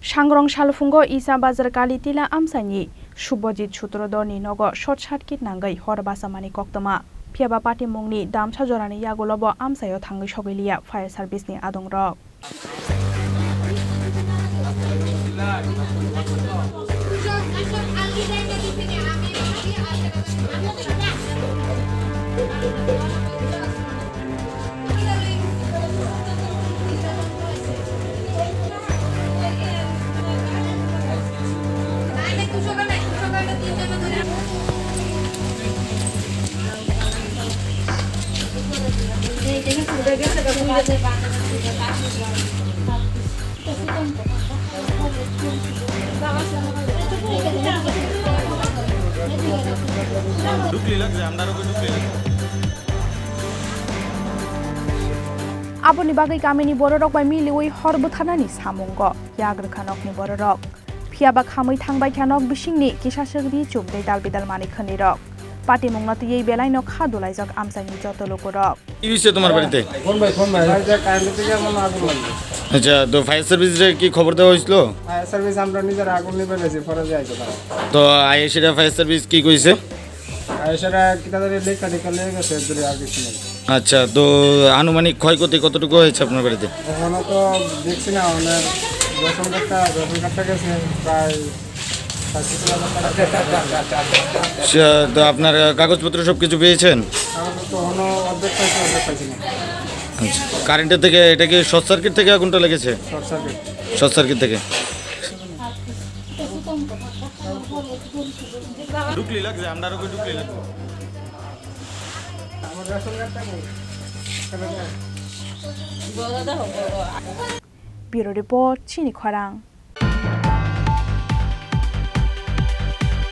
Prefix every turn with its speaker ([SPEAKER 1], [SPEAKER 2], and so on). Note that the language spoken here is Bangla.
[SPEAKER 1] Sangrong Shalfungo Isa Bazar Kalitila Amsani, Shubojit Shutrodoni Nogo, Short Shatkit Nangai, Horbasamani Koktama, Piaba Pati Mungni, Dam Chajorani Yagolobo Amsayo Tangi Shogilia, Fire Service ni Adong Rock. Aboni bagai kamini bororok bai miliwi horbuthanani samungo yagr khanokni bororok phiaba khamui thangbai khanok bisingni kisasagri chubdei dalbidal mani khanirok পাটি মংনাতে এই বেলায় ন খাদুলাই যাক আমসানি যত লোকরক
[SPEAKER 2] কি হইছে তোমার বাড়িতে
[SPEAKER 3] কোন ভাই যে কারেন্ট থেকে মনে আগুন লাগলো
[SPEAKER 2] আচ্ছা তো ফায়ার সার্ভিসে কি খবর দেওয়া হইছিল
[SPEAKER 3] ফায়ার সার্ভিস আমরা নিজের আগুন নিবে গেছি পরে যাইতো তারা
[SPEAKER 2] তো আইএসএর ফায়ার সার্ভিস কি কইছে
[SPEAKER 3] আইএসএর কিতাদের লেখা লেখা লেগে গেছে দূরে আর কিছু নেই
[SPEAKER 2] আচ্ছা তো আনুমানিক ক্ষয়ক্ষতি কতটুকু হয়েছে আপনার বাড়িতে
[SPEAKER 3] এখনো তো দেখছি না অনেক রেশন কার্ডটা গেছে প্রায়
[SPEAKER 2] তো আপনার কাগজপত্র সব কিছু পেয়েছেন আচ্ছা কারেন্টের থেকে এটা কি শর্ট সার্কিট থেকে আগুনটা লেগেছে শর্ট সার্কিট থেকে ঢুকলি লাগছে আমরা আরো ঢুকলি লাগছে আমার রেশন কার্ডটা
[SPEAKER 1] Bureau Report, Chini Kwarang.